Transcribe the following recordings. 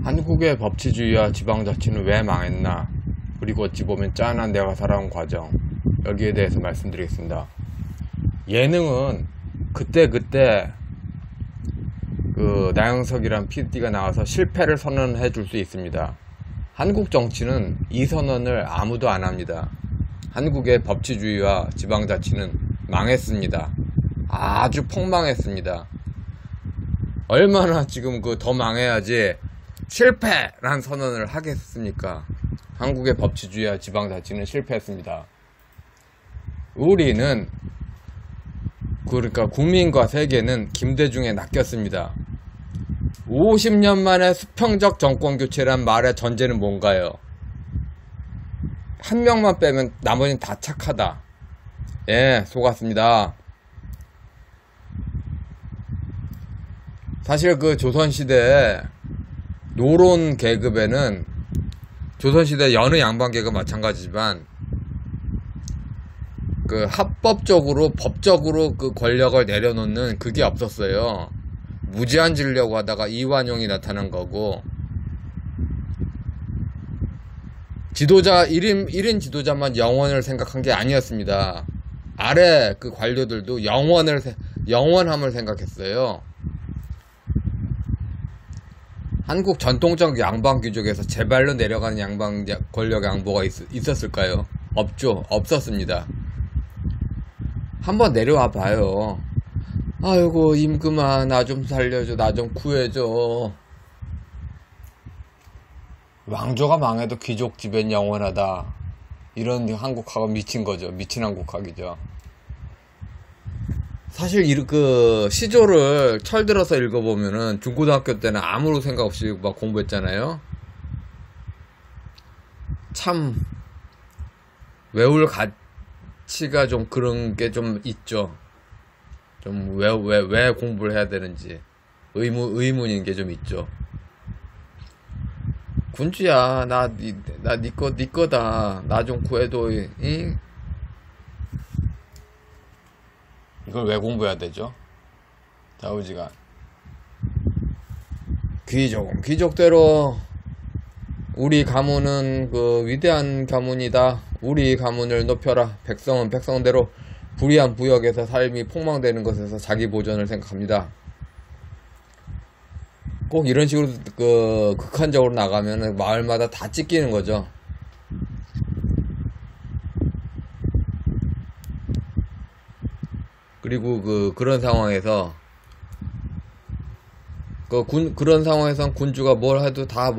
한국의 법치주의와 지방자치는 왜 망했나, 그리고 어찌 보면 짠한 내가 살아온 과정, 여기에 대해서 말씀드리겠습니다. 예능은 그때 나영석이란 PD가 나와서 실패를 선언해 줄 수 있습니다. 한국 정치는 이 선언을 아무도 안 합니다. 한국의 법치주의와 지방자치는 망했습니다. 아주 폭망했습니다. 얼마나 지금 더 망해야지 실패란 선언을 하겠습니까? 한국의 법치주의와 지방자치는 실패했습니다. 우리는, 그러니까 국민과 세계는 김대중에 낚였습니다. 50년 만에 수평적 정권교체란 말의 전제는 뭔가요? 한 명만 빼면 나머지는 다 착하다. 예, 속았습니다. 사실 조선시대 노론 계급에는, 조선시대 여느 양반 계급 마찬가지지만, 합법적으로, 법적으로 권력을 내려놓는 그게 없었어요. 무제한지려고 하다가 이완용이 나타난 거고, 지도자, 1인 지도자만 영원을 생각한 게 아니었습니다. 아래 관료들도 영원함을 생각했어요. 한국 전통적 양반 귀족에서 제발로 내려가는 양반 권력 양보가 있었을까요? 없죠. 없었습니다. 한번 내려와 봐요. 아이고, 임금아, 나 좀 살려줘, 나 좀 구해줘. 왕조가 망해도 귀족 집엔 영원하다. 이런 한국학은 미친 거죠. 미친 한국학이죠. 사실 시조를 철들어서 읽어보면은, 중고등학교 때는 아무 생각 없이 막 공부했잖아요. 참 외울 가치가 좀 그런 게 좀 있죠. 좀 왜 공부를 해야 되는지 의문인 게 좀 있죠. 군주야, 나 네 거다. 나 좀 구해도. 잉? 이걸 왜 공부해야 되죠? 좌우지간. 귀족대로 우리 가문은 위대한 가문이다. 우리 가문을 높여라. 백성은 백성대로 불의한 부역에서 삶이 폭망되는 것에서 자기 보전을 생각합니다. 꼭 이런 식으로 극한적으로 나가면은 마을마다 다 찢기는 거죠. 그리고 그런 상황에서 그런 상황에선 군주가 뭘 해도 다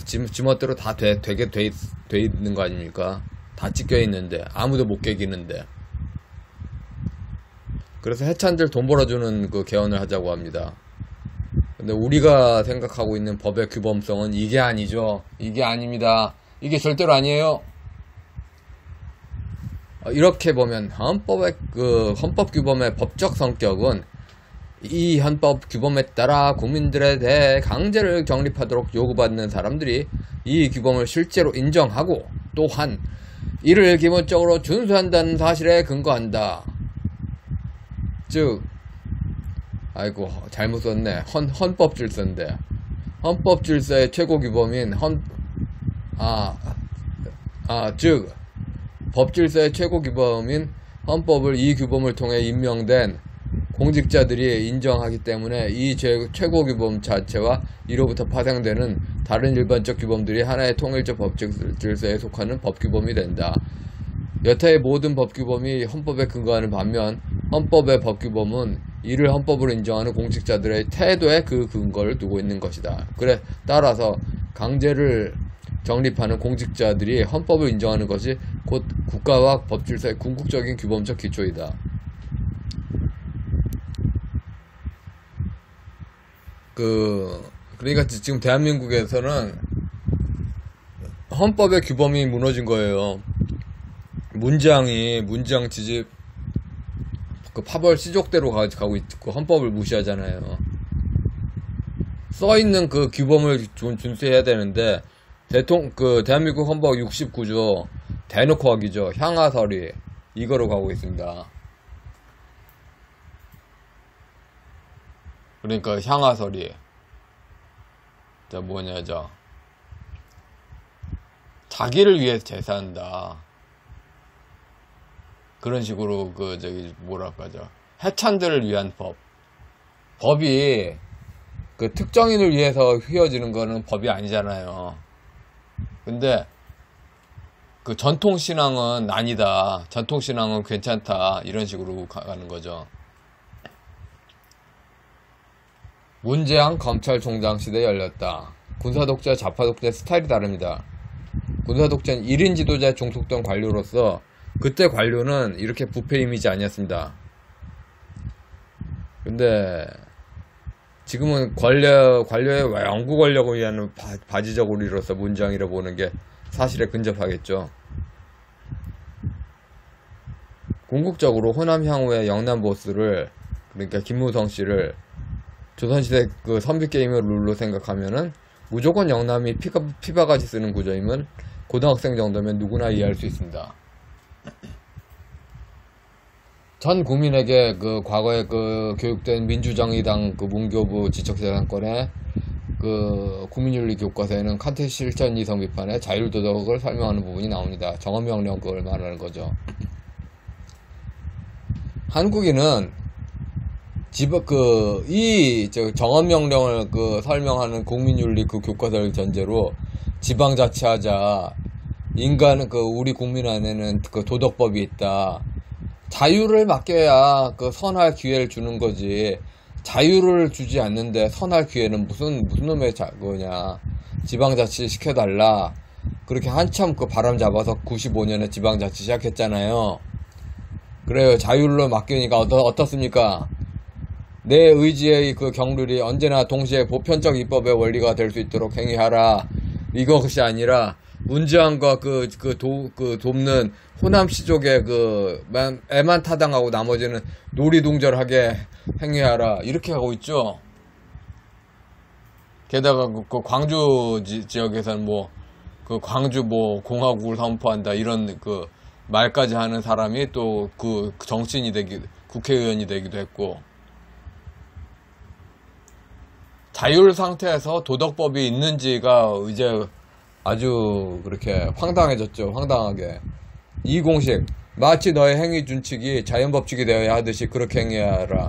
지멋대로 다 되게 돼 있는 거 아닙니까? 다 찢겨 있는데 아무도 못 깨기는데. 그래서 해찬들 돈 벌어주는 개헌을 하자고 합니다. 근데 우리가 생각하고 있는 법의 규범성은 이게 아니죠. 이게 아닙니다. 이게 절대로 아니에요. 이렇게 보면 헌법 규범의 법적 성격은 이 헌법 규범에 따라 국민들에 대해 강제를 정립하도록 요구받는 사람들이 이 규범을 실제로 인정하고 또한 이를 기본적으로 준수한다는 사실에 근거한다. 즉, 아이고 잘못 썼네. 헌법 질서인데, 헌법 질서의 최고 규범인 즉 법 질서의 최고 규범인 헌법을 이 규범을 통해 임명된 공직자들이 인정하기 때문에 이 최고 규범 자체와 이로부터 파생되는 다른 일반적 규범들이 하나의 통일적 법 질서에 속하는 법 규범이 된다. 여타의 모든 법 규범이 헌법에 근거하는 반면 헌법의 법 규범은 이를 헌법으로 인정하는 공직자들의 태도에 그 근거를 두고 있는 것이다. 따라서 강제를 정립하는 공직자들이 헌법을 인정하는 것이 곧 국가와 법질서의 궁극적인 규범적 기초이다. 그러니까 지금 대한민국에서는 헌법의 규범이 무너진 거예요. 문장 지집 파벌 시족대로 가고 있고 헌법을 무시하잖아요. 써있는 규범을 준수해야 되는데 대한민국 헌법 69조 대놓고 하기죠. 향하설이 이거로 가고 있습니다. 그러니까 향하설이 자기를 위해서 제사한다. 그런 식으로 해찬들을 위한 법이 그 특정인을 위해서 휘어지는 거는 법이 아니잖아요. 근데 그 전통신앙은 아니다. 전통신앙은 괜찮다. 이런 식으로 가는 거죠. 문재앙 검찰총장 시대 열렸다. 군사독재, 좌파독재 스타일이 다릅니다. 군사독재는 1인 지도자에 종속된 관료로서 그때 관료는 이렇게 부패 이미지 아니었습니다. 근데 지금은 관료의 영구 권력을 위한 바지적 우리로서 문재앙이라 보는 게 사실에 근접하겠죠. 궁극적으로 호남 향후의 영남 보스를, 그러니까 김무성 씨를 조선시대 그 선비게임의 룰로 생각하면은 무조건 영남이 피바가지 쓰는 구조임은 고등학생 정도면 누구나 이해할 수 있습니다. 전 국민에게 그 과거에 그 교육된 민주정의당 그 문교부 지적재산권의 그 국민윤리 교과서에는 칸트 실천 이성 비판의 자율도덕을 설명하는 부분이 나옵니다. 정언명령 그걸 말하는 거죠. 한국인은 정언명령을 설명하는 국민윤리 그 교과서를 전제로 지방자치하자, 인간은 우리 국민 안에는 그 도덕법이 있다, 자유를 맡겨야 그 선할 기회를 주는 거지, 자유를 주지 않는데 선할 기회는 무슨 놈의 그거냐, 지방자치 시켜달라, 그렇게 한참 그 바람 잡아서 95년에 지방자치 시작했잖아요. 그래요. 자유를 맡기니까 어떻습니까? 내 의지의 그 경륜이 언제나 동시에 보편적 입법의 원리가 될 수 있도록 행위하라. 이것이 아니라 문재앙과 돕는 호남 시족의 애만 타당하고 나머지는 놀이동절하게 행위하라. 이렇게 하고 있죠. 게다가 광주 지역에서는 광주 공화국을 선포한다. 이런 말까지 하는 사람이 또 정치인이 국회의원이 되기도 했고, 자율 상태에서 도덕법이 있는지가 이제 아주 그렇게 황당해졌죠. 황당하게. 이 공식, 마치 너의 행위 준칙이 자연법칙이 되어야 하듯이 그렇게 행해야하라.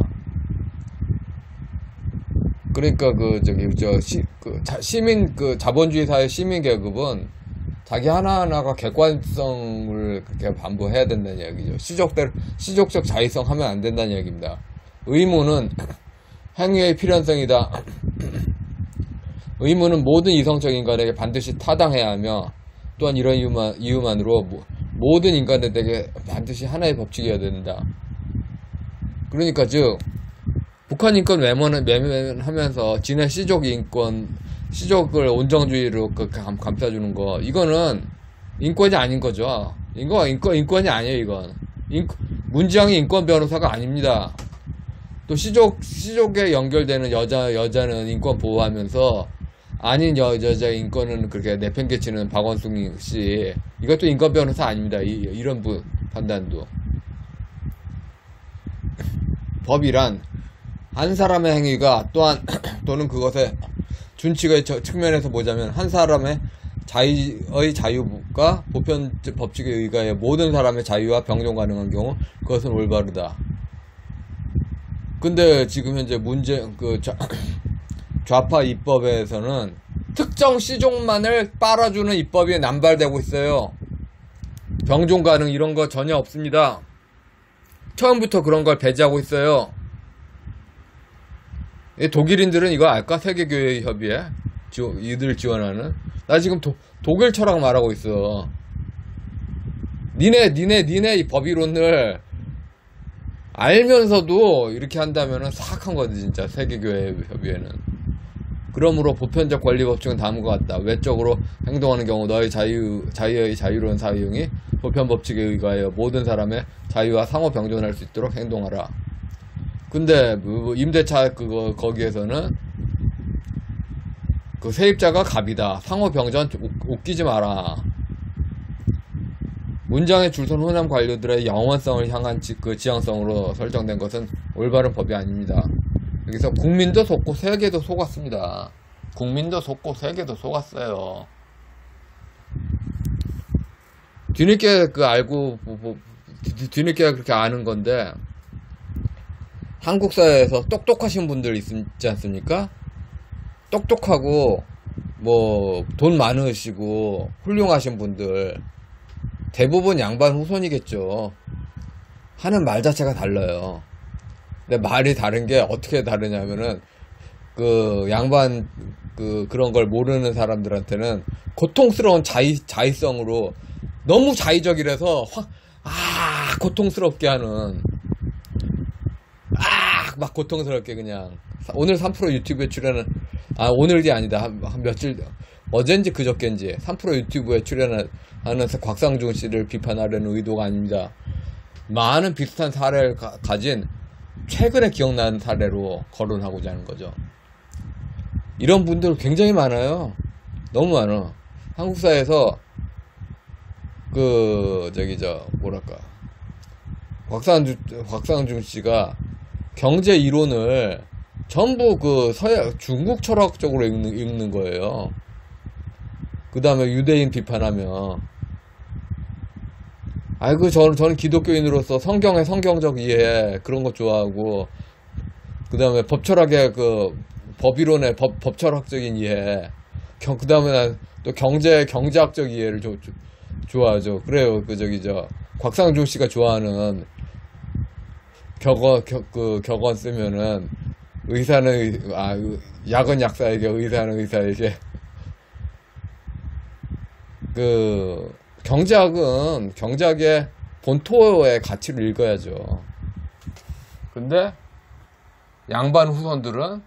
그러니까 자본주의 사회 시민 계급은 자기 하나하나가 객관성을 그렇게 반부해야 된다는 이야기죠. 시족적 자의성 하면 안 된다는 이야기입니다. 의무는 행위의 필연성이다. 의무는 모든 이성적 인간에게 반드시 타당해야 하며, 또한 이런 이유만으로 모든 인간들에게 반드시 하나의 법칙이어야 된다. 그러니까 즉 북한 인권 외면하면서 지네 시족을 온정주의로 감싸주는 거, 이거는 인권이 아닌 거죠. 인권이 아니에요. 이건 문재앙이 인권 변호사가 아닙니다. 또 시족에 연결되는 여자는 인권 보호하면서 아닌 여자의 인권은 그렇게 내팽개치는 박원순 씨, 이것도 인권 변호사 아닙니다. 이런 판단도. 법이란 한 사람의 행위가 또는 그것의 준칙의 측면에서 보자면 한 사람의 자유가 보편 법칙에 의하여 모든 사람의 자유와 병존 가능한 경우 그것은 올바르다. 근데 지금 현재 좌파 입법에서는 특정 시족만을 빨아주는 입법이 남발되고 있어요. 병존 가능 이런 거 전혀 없습니다. 처음부터 그런 걸 배제하고 있어요. 독일인들은 이거 알까? 세계교회협의회 이들 지원하는. 나 지금 독일 철학 말하고 있어. 니네 이 법이론을 알면서도 이렇게 한다면은 사악한 거지 진짜. 세계교회협의회는. 그러므로 보편적 권리 법칙은 다음과 같다. 외적으로 행동하는 경우 너의 자유의 자유로운 사용이 보편 법칙에 의하여 모든 사람의 자유와 상호 병존할 수 있도록 행동하라. 근데 임대차 거기에서는 세입자가 갑이다. 상호 병존 웃기지 마라. 문장의 줄선 호남 관료들의 영원성을 향한 지향성으로 설정된 것은 올바른 법이 아닙니다. 여기서 국민도 속고 세계도 속았습니다. 국민도 속고 세계도 속았어요. 뒤늦게 알고 뒤늦게 그렇게 아는 건데, 한국 사회에서 똑똑하신 분들 있지 않습니까? 똑똑하고 뭐 돈 많으시고 훌륭하신 분들 대부분 양반 후손이겠죠. 하는 말 자체가 달라요. 근데 말이 다른 게 어떻게 다르냐면은 그 양반 그런 걸 모르는 사람들한테는 고통스러운 자의성으로 너무 자의적이라서 고통스럽게 하는 막 고통스럽게 그냥 오늘 3프로 유튜브에 출연한 오늘이 아니다 한 며칠 어젠지 그저께인지 3프로 유튜브에 출연하는 곽상중 씨를 비판하려는 의도가 아닙니다. 많은 비슷한 사례를 가진 최근에 기억나는 사례로 거론하고자 하는 거죠. 이런 분들 굉장히 많아요. 너무 많아. 한국 사회에서 곽상중 씨가 경제 이론을 전부 중국 철학 쪽으로 읽는 거예요. 그 다음에 유대인 비판하며, 저는 기독교인으로서 성경의 성경적 이해, 그런 거 좋아하고, 그 다음에 법철학의 법이론의 법철학적인 이해, 그 다음에 난 또 경제학적 이해를 좋아하죠. 그래요. 곽상중 씨가 좋아하는 격언 쓰면은, 약은 약사에게, 의사는 의사에게. 경제학의 본토의 가치를 읽어야죠. 근데, 양반 후손들은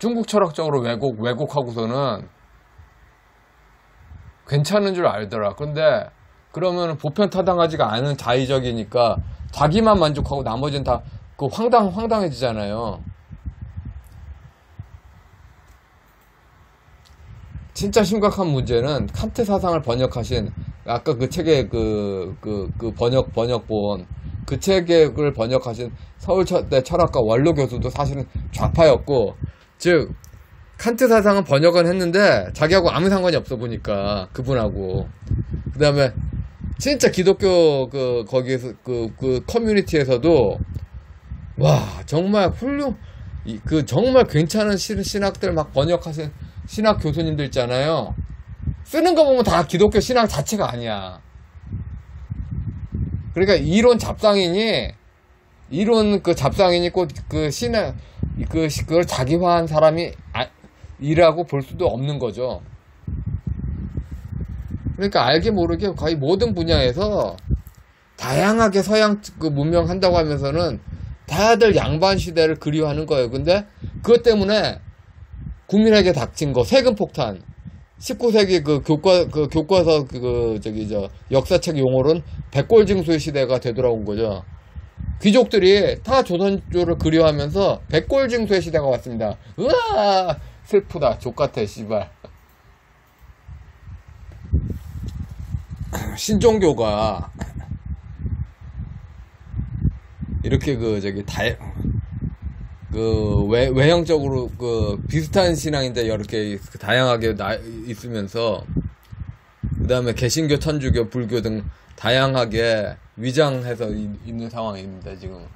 중국 철학적으로 왜곡하고서는 괜찮은 줄 알더라. 근데, 그러면 보편타당하지가 않은 자의적이니까 자기만 만족하고 나머지는 다 황당해지잖아요. 진짜 심각한 문제는 칸트 사상을 번역하신 아까 그 책의 번역본 그 책을 번역하신 서울대 철학과 원로 교수도 사실은 좌파였고, 즉 칸트 사상은 번역은 했는데 자기하고 아무 상관이 없어 보니까 그분하고. 그 다음에 진짜 기독교 거기에서 커뮤니티에서도 와 정말 정말 괜찮은 신학들 막 번역하신 신학 교수님들 있잖아요. 쓰는 거 보면 다 기독교 신학 자체가 아니야. 그러니까 이론 잡상인이 꼭 신학 그걸 자기화한 사람이 이라고 볼 수도 없는 거죠. 그러니까 알게 모르게 거의 모든 분야에서 다양하게 서양 문명 한다고 하면서는 다들 양반 시대를 그리워하는 거예요. 근데 그것 때문에 국민에게 닥친 거 세금 폭탄. 19세기 교과서 역사책 용어로는 백골징수의 시대가 되돌아온 거죠. 귀족들이 다 조선조를 그리워하면서 백골징수의 시대가 왔습니다. 으아 슬프다 족같아 씨발. 신종교가 이렇게 외형적으로 비슷한 신앙인데 이렇게 다양하게 있으면서, 그 다음에 개신교, 천주교, 불교 등 다양하게 위장해서 있는 상황입니다. 지금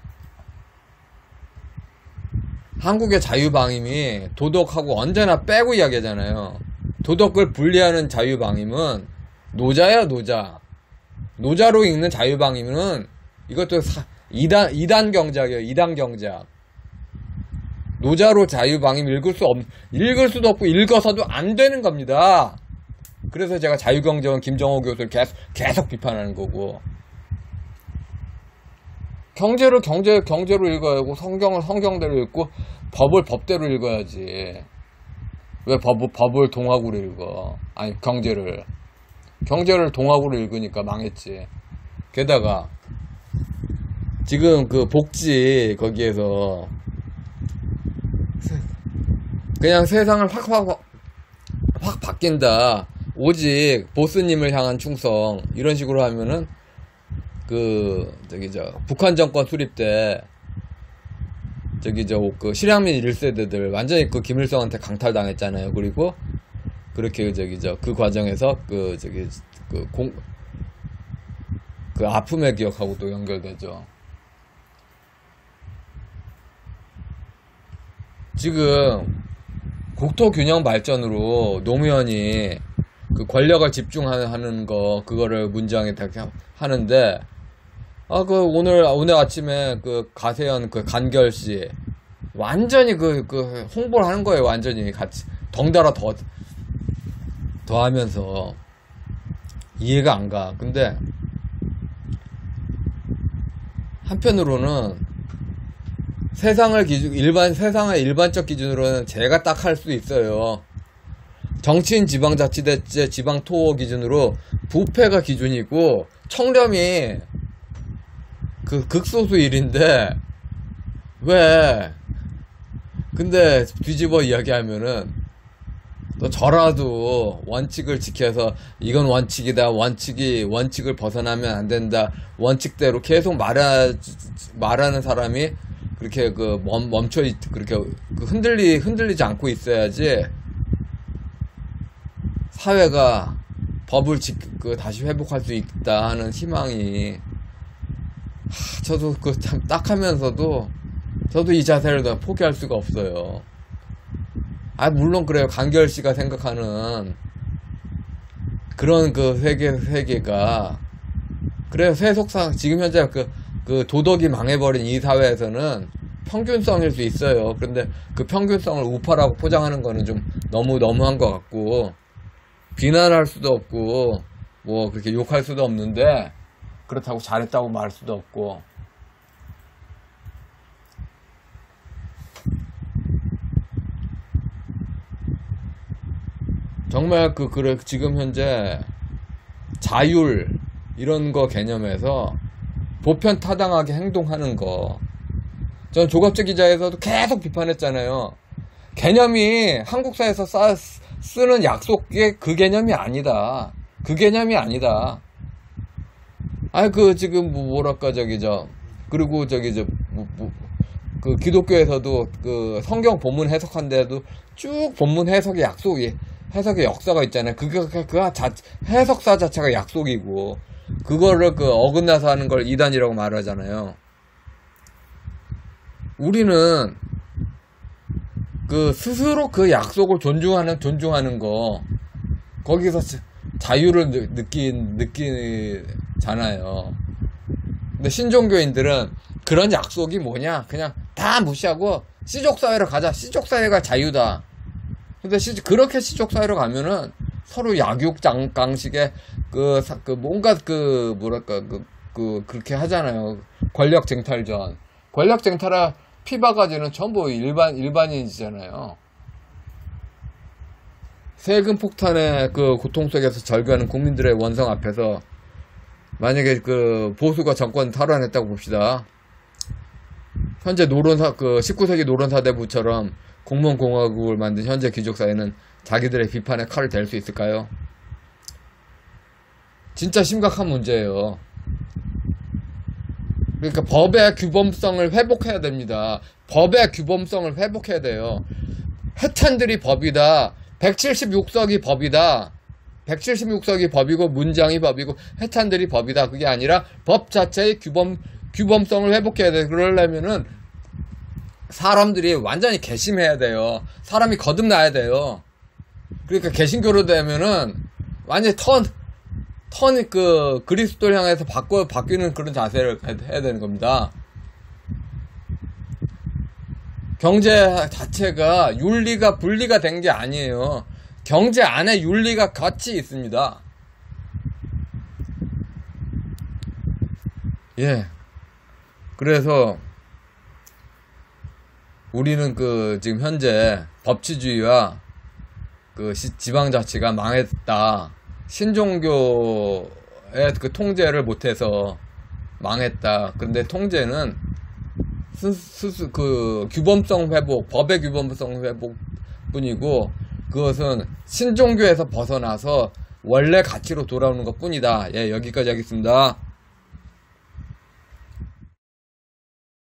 한국의 자유방임이 도덕하고 언제나 빼고 이야기하잖아요. 도덕을 분리하는 자유방임은 노자야. 노자로 읽는 자유방임은 이것도 2단 경작이에요. 2단 경작. 노자로 자유방임 읽을 수도 없고 읽어서도 안 되는 겁니다. 그래서 제가 자유경제원 김정호 교수를 계속 비판하는 거고, 경제를 경제로 읽어야 하고, 성경을 성경대로 읽고, 법을 법대로 읽어야지. 왜 법을 동학으로 읽어? 아니, 경제를 동학으로 읽으니까 망했지. 게다가, 지금 복지, 거기에서, 그냥 세상을 확 바뀐다. 오직 보스님을 향한 충성. 이런 식으로 하면은, 북한 정권 수립 때, 그 실향민 1세대들 완전히 그 김일성한테 강탈당했잖아요. 그리고 그렇게 그 과정에서 그 아픔의 기억하고도 연결되죠. 지금 국토 균형 발전으로 노무현이 그 권력을 집중하는 그거를 문제항에 하는데, 오늘 아침에 그 가세현 그 간결씨, 완전히 홍보를 하는 거예요. 완전히 같이. 덩달아 더 하면서. 이해가 안 가. 근데, 한편으로는 세상의 일반적 기준으로는 제가 딱 할 수 있어요. 정치인 지방자치단체 지방토 기준으로 부패가 기준이고 청렴이 그 극소수 일인데 왜 근데 뒤집어 이야기하면은 또 저라도 원칙을 지켜서 이건 원칙이다, 원칙을 벗어나면 안 된다, 원칙대로 계속 말하는 사람이 그렇게 그렇게 흔들리지 않고 있어야지 사회가 법을 다시 회복할 수 있다 하는 희망이, 저도 참 딱하면서도 저도 이 자세를 더 포기할 수가 없어요. 물론 그래요. 간결 씨가 생각하는 그런 세계가 그래요. 세속상 지금 현재 그 도덕이 망해버린 이 사회에서는 평균성일 수 있어요. 그런데 그 평균성을 우파라고 포장하는 거는 좀 너무한 것 같고, 비난할 수도 없고 뭐 그렇게 욕할 수도 없는데 그렇다고 잘했다고 말할 수도 없고. 정말 지금 현재 자율 이런 거 개념에서 보편 타당하게 행동하는 거, 전 조갑재 기자에서도 계속 비판했잖아요. 개념이 한국사에서 쓰는 약속의 그 개념이 아니다. 그 개념이 아니다. 지금 그리고 그 기독교에서도 그 성경 본문 해석한데도 쭉 본문 해석의 해석의 역사가 있잖아요. 해석사 자체가 약속이고, 그거를 어긋나서 하는 걸 이단이라고 말하잖아요. 우리는 스스로 그 약속을 존중하는 거, 거기서 자유를 느끼잖아요. 근데 신종교인들은 그런 약속이 뭐냐? 그냥 다 무시하고 시족사회로 가자. 시족사회가 자유다. 근데 그렇게 시족사회로 가면은 서로 약육강식에 뭔가 그렇게 하잖아요. 권력 쟁탈전. 권력 쟁탈에 피바가지는 전부 일반인이잖아요. 세금 폭탄의 고통 속에서 절규하는 국민들의 원성 앞에서 만약에 보수가 정권 탈환했다고 봅시다. 현재 19세기 노론사대부처럼 공무원공화국을 만든 현재 귀족사회는 자기들의 비판의 칼을 댈 수 있을까요? 진짜 심각한 문제예요. 그러니까 법의 규범성을 회복해야 됩니다. 법의 규범성을 회복해야 돼요. 해찬들이 법이다. 176석이 법이다. 176석이 법이고 문장이 법이고 해찬들이 법이다. 그게 아니라 법 자체의 규범성을 회복해야 돼. 그러려면은 사람들이 완전히 개심해야 돼요. 사람이 거듭나야 돼요. 그러니까 개신교로 되면은 완전히 그리스도를 향해서 바뀌는 그런 자세를 해야 되는 겁니다. 경제 자체가 윤리가 분리가 된 게 아니에요. 경제 안에 윤리가 같이 있습니다. 예. 그래서 우리는 지금 현재 법치주의와 지방자치가 망했다. 신종교의 통제를 못해서 망했다. 근데 통제는 규범성 회복, 법의 규범성 회복 뿐이고, 그것은 신종교에서 벗어나서 원래 가치로 돌아오는 것 뿐이다. 예, 여기까지 하겠습니다.